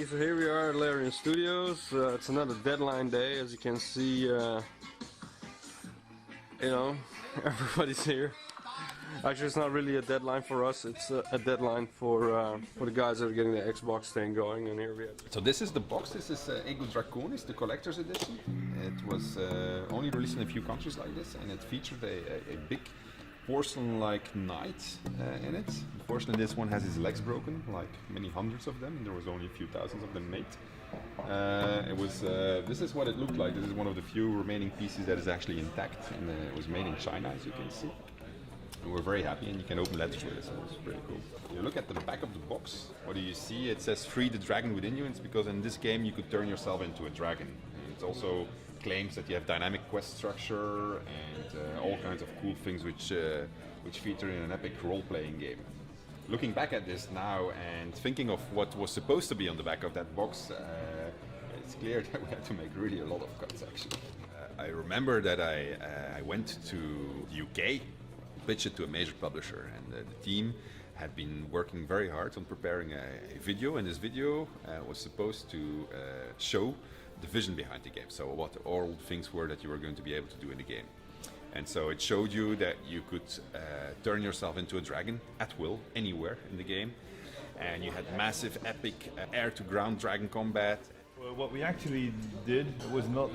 so here we are at Larian Studios. It's another deadline day, as you can see. Everybody's here. Actually, it's not really a deadline for us. It's a deadline for the guys that are getting the Xbox thing going. And here we are. So this is the box. This is Ego Draconis, the collector's edition. It was only released in a few countries like this, and it featured a big porcelain-like knight in it. Unfortunately, this one has his legs broken, like many hundreds of them. There was only a few thousands of them made. This is what it looked like. This is one of the few remaining pieces that is actually intact, and it was made in China, as you can see. And we're very happy, and you can open letters with it, so it's pretty cool. You look at the back of the box. What do you see? It says "Free the dragon within you." It's because in this game you could turn yourself into a dragon. It also claims that you have dynamic quest structure and all kinds of cool things which feature in an epic role-playing game. Looking back at this now and thinking of what was supposed to be on the back of that box, it's clear that we had to make really a lot of cuts actually. I remember that I went to the UK, pitched it to a major publisher, and the team had been working very hard on preparing a video, and this video was supposed to show the vision behind the game, so what all things were that you were going to be able to do in the game. And so it showed you that you could turn yourself into a dragon at will, anywhere in the game, and you had massive, epic air-to-ground dragon combat. Well, what we actually did was not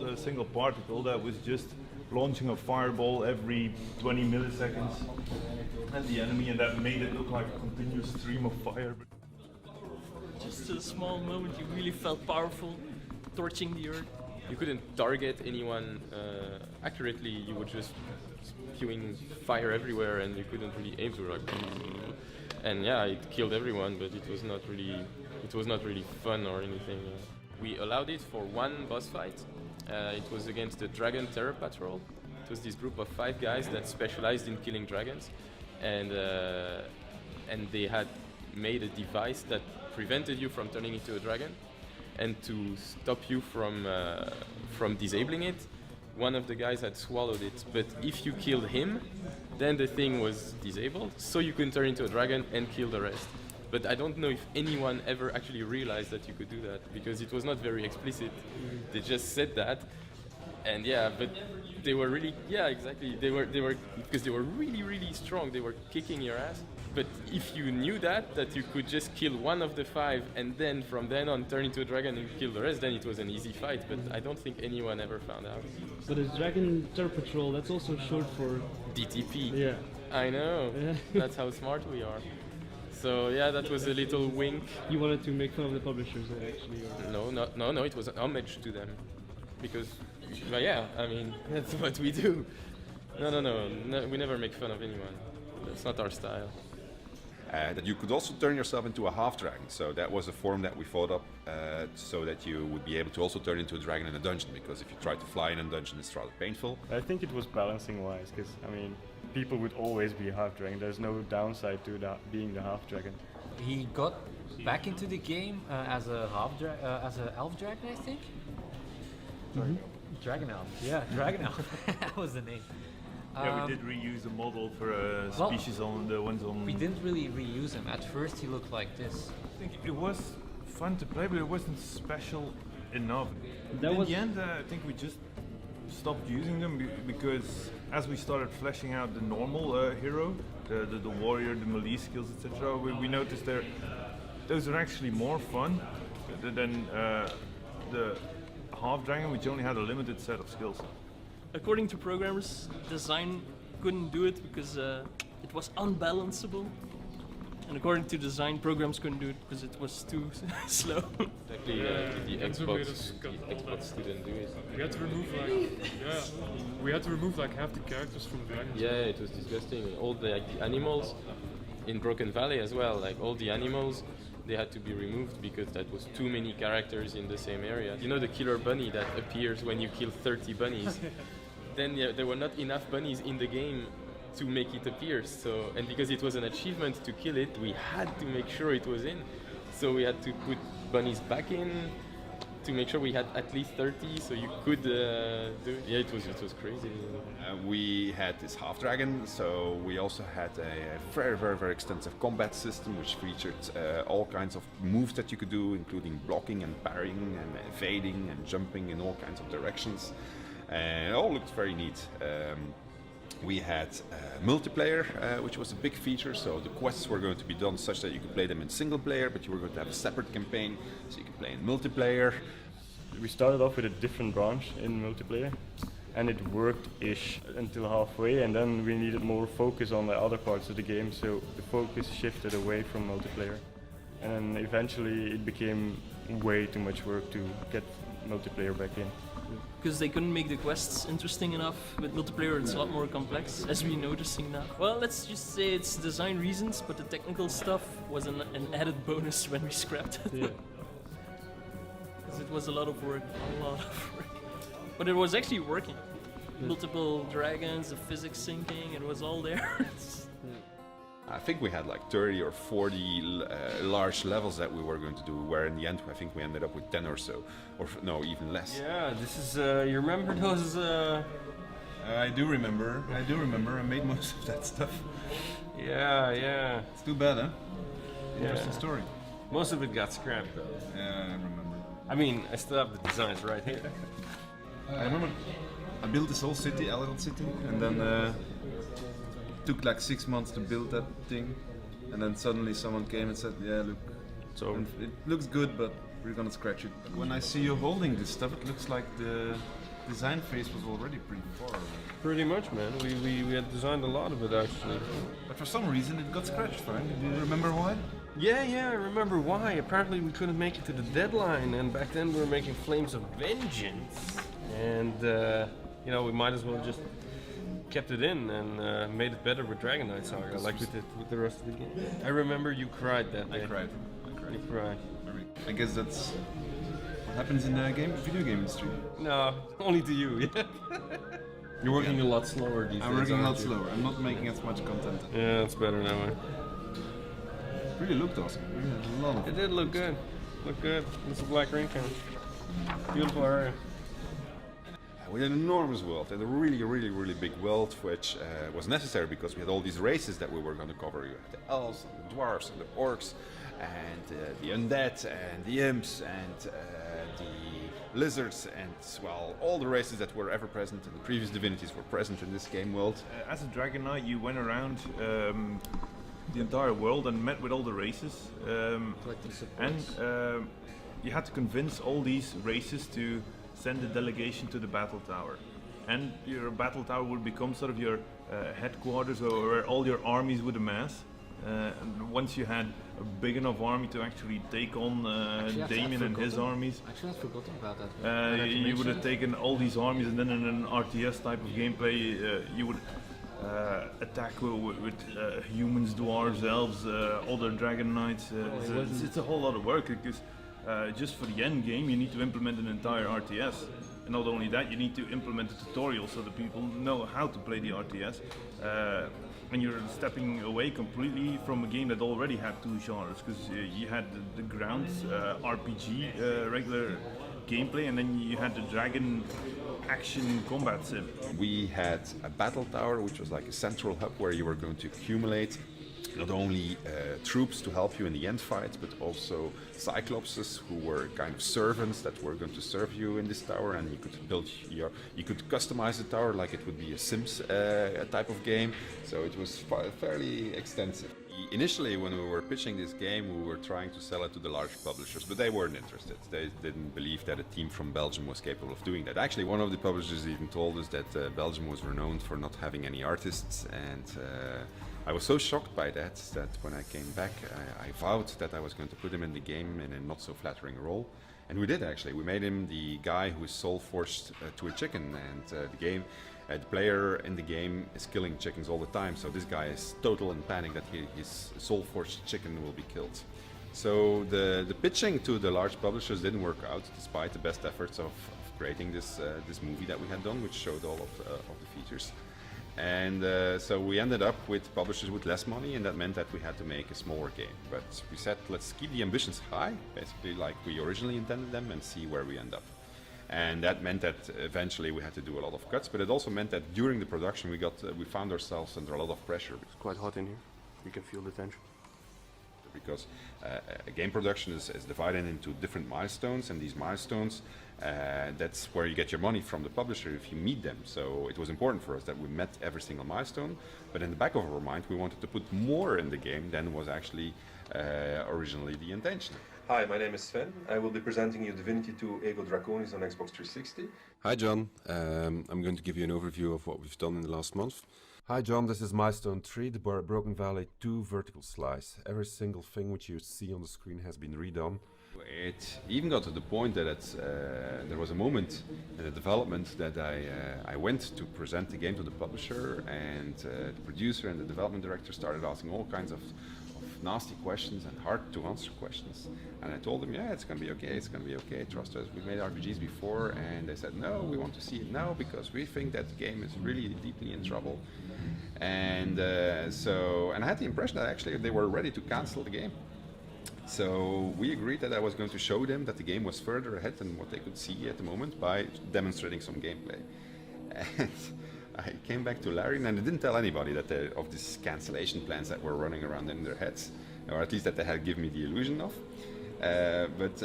a single particle. That was just launching a fireball every 20 milliseconds at the enemy, and that made it look like a continuous stream of fire. Just a small moment, you really felt powerful, torching the earth. You couldn't target anyone accurately. You were just spewing fire everywhere, and you couldn't really aim to like. And yeah, it killed everyone, but it was not really fun or anything. We allowed it for one boss fight. It was against the Dragon Terror Patrol. It was this group of 5 guys that specialized in killing dragons, and they had made a device that prevented you from turning into a dragon. And to stop you from disabling it, one of the guys had swallowed it. But if you killed him, then the thing was disabled, so you could turn into a dragon and kill the rest. But I don't know if anyone ever actually realized that you could do that, because it was not very explicit. They just said that, and yeah, but they were really, yeah, exactly. They were because they were really, really strong. They were kicking your ass. But if you knew that you could just kill one of the 5 and then from then on turn into a dragon and kill the rest, then it was an easy fight. But I don't think anyone ever found out. But it's Dragon Terror Patrol, that's also short for DTP. Yeah. I know. Yeah. That's how smart we are. So yeah, that was a little wink. You wanted to make fun of the publishers, actually? Or? No. It was an homage to them, because, well, yeah, I mean, that's what we do. No, we never make fun of anyone. That's not our style. That you could also turn yourself into a half dragon. So that was a form that we thought up so that you would be able to also turn into a dragon in a dungeon, because if you try to fly in a dungeon, it's rather painful. I think it was balancing wise, because I mean, people would always be a half dragon. There's no downside to that, being the half dragon. He got back into the game as a as an elf dragon, I think. Dragon elf. Yeah, dragon elf. That was the name. Yeah, we did reuse the model for a species on the ones on... We didn't really reuse him. At first he looked like this. I think it was fun to play, but it wasn't special enough. In the end, I think we just stopped using them because as we started fleshing out the normal hero, the warrior, the melee skills, etc., we noticed those are actually more fun than the half dragon, which only had a limited set of skills. According to programmers, design couldn't do it because it was unbalanceable. And according to design, programs couldn't do it because it was too slow. Exactly, the Xbox didn't do it. We had to remove like half the characters from the dragons. Yeah, it was disgusting. All the animals in Broken Valley as well, like all the animals, they had to be removed because that was too many characters in the same area. You know the killer bunny that appears when you kill 30 bunnies? Then there were not enough bunnies in the game to make it appear. So, and because it was an achievement to kill it, we had to make sure it was in. So we had to put bunnies back in, to make sure we had at least 30, so you could do it. Yeah, it was crazy. We had this half dragon, so we also had a very, very, very extensive combat system which featured all kinds of moves that you could do, including blocking and parrying and evading and jumping in all kinds of directions. And it all looked very neat. We had multiplayer, which was a big feature, so the quests were going to be done such that you could play them in single player, but you were going to have a separate campaign, so you could play in multiplayer. We started off with a different branch in multiplayer, and it worked-ish until halfway, and then we needed more focus on the other parts of the game, so the focus shifted away from multiplayer. And then eventually it became way too much work to get multiplayer back in. Because they couldn't make the quests interesting enough. With multiplayer it's a lot more complex, as we're noticing now. Well, let's just say it's design reasons, but the technical stuff was an added bonus when we scrapped it. Yeah. Because it was a lot of work. But it was actually working. Multiple dragons, the physics syncing, it was all there. I think we had like 30 or 40 large levels that we were going to do, where in the end I think we ended up with 10 or so, or no, even less. Yeah, this is, you remember those... I do remember, I made most of that stuff. Yeah. It's too bad, huh? Interesting story. Most of it got scrapped though. Yeah, I remember. I mean, I still have the designs right here. I remember I built this whole city, Elegant City, and then took like 6 months to build that thing, and then suddenly someone came and said, yeah, look, so it looks good, but we're gonna scratch it. When I see you holding this stuff, it looks like the design phase was already pretty far. Pretty much, man. We had designed a lot of it actually. But for some reason it got scratched, Frank. Do you remember why? Yeah, I remember why. Apparently we couldn't make it to the deadline, and back then we were making Flames of Vengeance, and you know, we might as well just kept it in and made it better with Dragonite Saga, like we did with the rest of the game. I remember you cried that day. I cried. You cried. I guess that's what happens in the video game industry. No, only to you. Yeah. You're working a lot slower these days. I'm working a lot slower. I'm not making as much content. Yeah, it's better that way. It really looked awesome. Really, a lot of it did look good. Look good. This is Black Ring Count. Beautiful area. We had an enormous world, and a really, really, really big world, which was necessary because we had all these races that we were going to cover. You had the elves, and the dwarves, and the orcs, and the undead, and the imps, and the lizards, and well, all the races that were ever present in the previous divinities were present in this game world. As a Dragon Knight, you went around the entire world and met with all the races, and you had to convince all these races to send a delegation to the battle tower, and your battle tower would become sort of your headquarters, or where all your armies would amass. And once you had a big enough army to actually take on Damien and his armies, actually, I've forgotten about that. you would have taken all these armies, and then in an RTS type of gameplay, you would attack with humans, dwarves, elves, other dragon knights. It's a whole lot of work, because just for the end game you need to implement an entire RTS, and not only that, you need to implement a tutorial so that people know how to play the RTS, and you're stepping away completely from a game that already had two genres, because you had the grounds RPG regular gameplay, and then you had the dragon action combat sim. We had a battle tower, which was like a central hub where you were going to accumulate not only troops to help you in the end fight, but also cyclopses who were kind of servants that were going to serve you in this tower, and you could customize the tower like it would be a Sims type of game. So it was fairly extensive. Initially, when we were pitching this game, we were trying to sell it to the large publishers, but they weren't interested. They didn't believe that a team from Belgium was capable of doing that. Actually, one of the publishers even told us that Belgium was renowned for not having any artists, and I was so shocked by that when I came back, I vowed that I was going to put him in the game in a not so flattering role. And we did, actually. We made him the guy who is soul-forged to a chicken, and the player in the game is killing chickens all the time, so this guy is total in panic that his soul-forged chicken will be killed. So the pitching to the large publishers didn't work out, despite the best efforts of creating this movie that we had done, which showed all of the features. And so we ended up with publishers with less money, and that meant that we had to make a smaller game. But we said, let's keep the ambitions high, basically like we originally intended them, and see where we end up. And that meant that eventually we had to do a lot of cuts, but it also meant that during the production we found ourselves under a lot of pressure. It's quite hot in here. You can feel the tension. Because a game production is divided into different milestones, and these milestones, that's where you get your money from the publisher if you meet them. So it was important for us that we met every single milestone, but in the back of our mind we wanted to put more in the game than was actually originally the intention. Hi, my name is Sven. I will be presenting you Divinity II Ego Draconis on Xbox 360. Hi John, I'm going to give you an overview of what we've done in the last month. Hi John, this is Milestone 3, the Broken Valley 2 vertical slice. Every single thing which you see on the screen has been redone. It even got to the point that there was a moment in the development that I went to present the game to the publisher, and the producer and the development director started asking all kinds of nasty questions and hard to answer questions. And I told them, yeah, it's going to be okay, it's going to be okay, trust us, we made RPGs before. And they said, no, we want to see it now because we think that the game is really deeply in trouble. And and I had the impression that actually they were ready to cancel the game. So we agreed that I was going to show them that the game was further ahead than what they could see at the moment by demonstrating some gameplay. And I came back to Larian and I didn't tell anybody that of these cancellation plans that were running around in their heads, or at least that they had given me the illusion of. But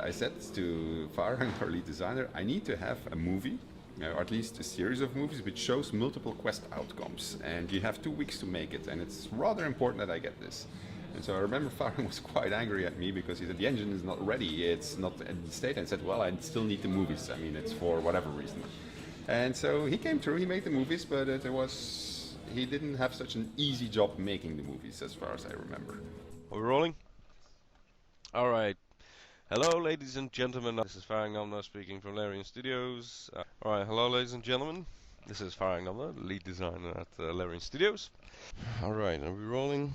I said to Farhan, our lead designer, I need to have a movie, or at least a series of movies which shows multiple quest outcomes, and you have 2 weeks to make it, and it's rather important that I get this. And so I remember Farhan was quite angry at me because he said the engine is not ready, it's not in the state, and I said, well, I still need the movies, I mean, it's for whatever reason. And so he came through, he made the movies, but he didn't have such an easy job making the movies as far as I remember. Are we rolling? Alright. Hello ladies and gentlemen, this is Farhan Namna speaking from Larian Studios. Alright, hello ladies and gentlemen, this is Farhan Namna, lead designer at Larian Studios. Alright, are we rolling?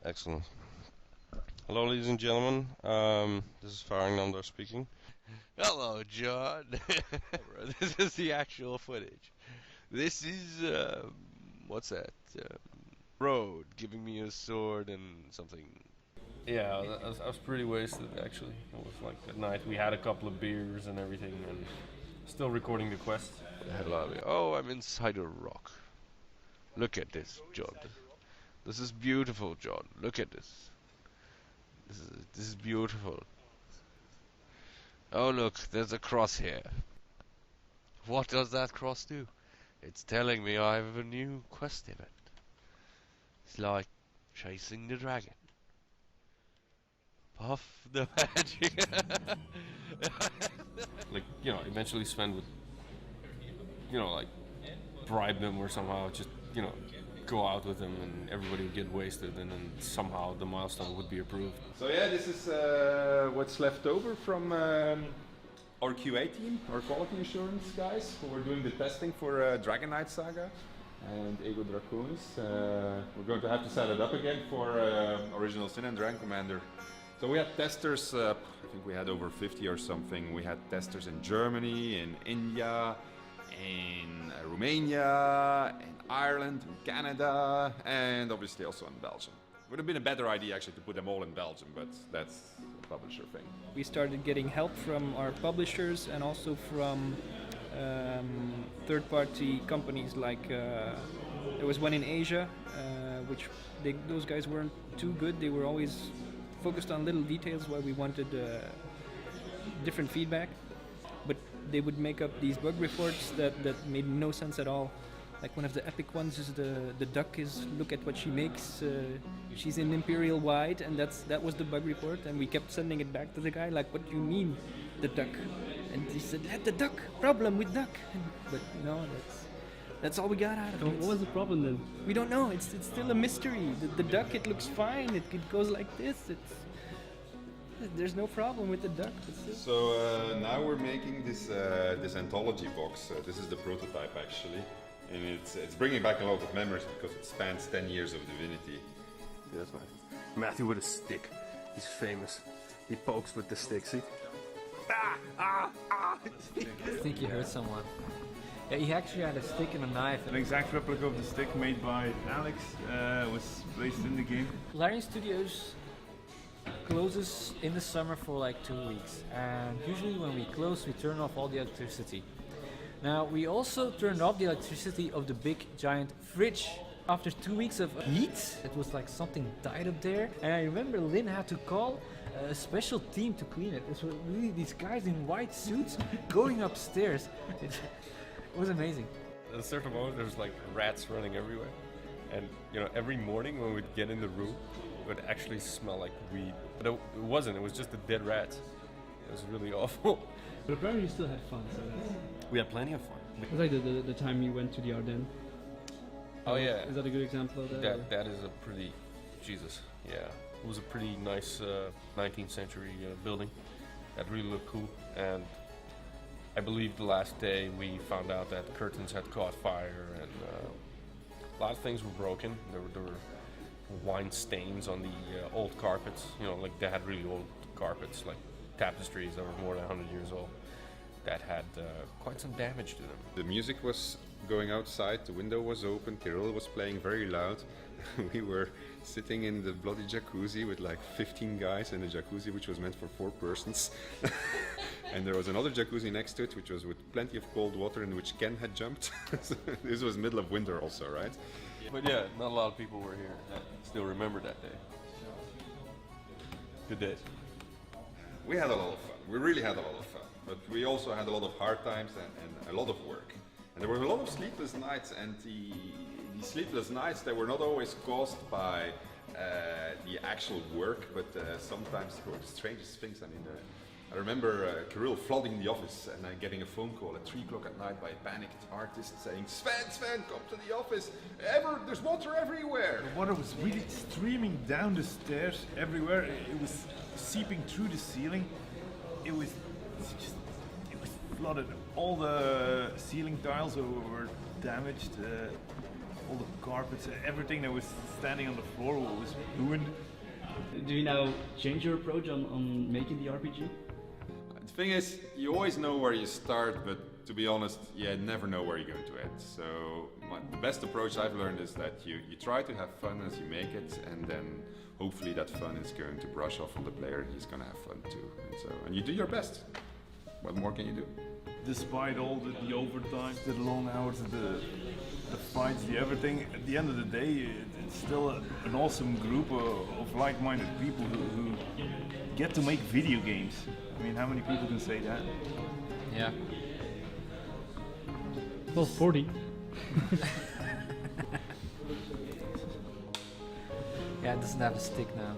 Excellent. Hello ladies and gentlemen, this is Farhan Namna speaking. Hello, John. This is the actual footage. This is, what's that? Road giving me a sword and something. Yeah, I was pretty wasted actually. It was like at night, we had a couple of beers and everything, and still recording the quest. What the hell are we? Oh, I'm inside a rock. Look at this, John. This is beautiful, John. Look at this. This is beautiful. Oh look, there's a cross here. What does that cross do? It's telling me I have a new quest event. It's like chasing the dragon. Puff the magic. Like, you know, eventually Sven would, you know, like, bribe them or somehow just, you know, go out with them and everybody would get wasted and then somehow the milestone would be approved. So yeah, this is what's left over from our QA team, our quality assurance guys, who were doing the testing for Dragon Knight Saga and Ego Draconis. We're going to have to set it up again for Original Sin and Dragon Commander. So we had testers, I think we had over 50 or something. We had testers in Germany, in India, in Romania, in Ireland, in Canada, and obviously also in Belgium. It would have been a better idea actually to put them all in Belgium, but that's a publisher thing. We started getting help from our publishers and also from third-party companies like there was one in Asia, which those guys weren't too good. They were always focused on little details where we wanted different feedback, but they would make up these bug reports that made no sense at all. Like one of the epic ones is the duck is, look at what she makes, she's in Imperial White, and that was the bug report, and we kept sending it back to the guy like, what do you mean, the duck? And he said, the duck, problem with duck. But no, that's all we got out of it. What was the problem then? We don't know, it's still a mystery. The duck, it looks fine, it goes like this, there's no problem with the duck. So now we're making this anthology box. This is the prototype actually. And it's bringing back a lot of memories because it spans 10 years of Divinity. Yeah, that's right. Matthew with a stick. He's famous. He pokes with the stick, see? I think you hurt someone. Yeah, he actually had a stick and a knife. An exact replica of the stick made by Alex was placed in the game. Larian Studios closes in the summer for like 2 weeks, and usually when we close we turn off all the electricity. Now we also turned off the electricity of the big giant fridge. After 2 weeks of heat, it was like something died up there, and I remember Lynn had to call a special team to clean it. It was really these guys in white suits going upstairs. It was amazing. At a certain moment, there was like rats running everywhere, and you know, every morning when we'd get in the room, it would actually smell like weed. But it wasn't. It was just the dead rats. It was really awful. But apparently you still had fun. So we had plenty of fun. It was like the time you went to the Ardennes. Oh yeah. Is that a good example of that? That is a pretty, Jesus, yeah. It was a pretty nice 19th century building that really looked cool. And I believe the last day we found out that curtains had caught fire and a lot of things were broken. There were wine stains on the old carpets. You know, like they had really old carpets, like tapestries that were more than 100 years old, that had quite some damage to them. The music was going outside, the window was open, Kirill was playing very loud. We were sitting in the bloody jacuzzi with like 15 guys in a jacuzzi which was meant for 4 persons. And there was another jacuzzi next to it which was with plenty of cold water in which Ken had jumped. This was middle of winter also, right? But yeah, not a lot of people were here that still remember that day. Good days. We had a lot of fun. We really had a lot of fun. But we also had a lot of hard times and a lot of work. And there were a lot of sleepless nights, and the sleepless nights, they were not always caused by the actual work, but sometimes they were the strangest things. I mean, I remember Kirill flooding the office and getting a phone call at 3 o'clock at night by a panicked artist saying, Sven, come to the office, there's water everywhere. The water was really streaming down the stairs everywhere. It was seeping through the ceiling. It was flooded. All the ceiling tiles were damaged. All the carpets, everything that was standing on the floor was ruined. Do you now change your approach on making the RPG? The thing is, you always know where you start, but to be honest, you never know where you're going to end. So the best approach I've learned is that you try to have fun as you make it, and then hopefully that fun is going to brush off on the player. He's going to have fun too. And you do your best. What more can you do? Despite all the overtime, the long hours, the fights, the everything, at the end of the day, it's still an awesome group of like-minded people who get to make video games. I mean, how many people can say that? Yeah. Well, 40. Yeah, it doesn't have a stick now.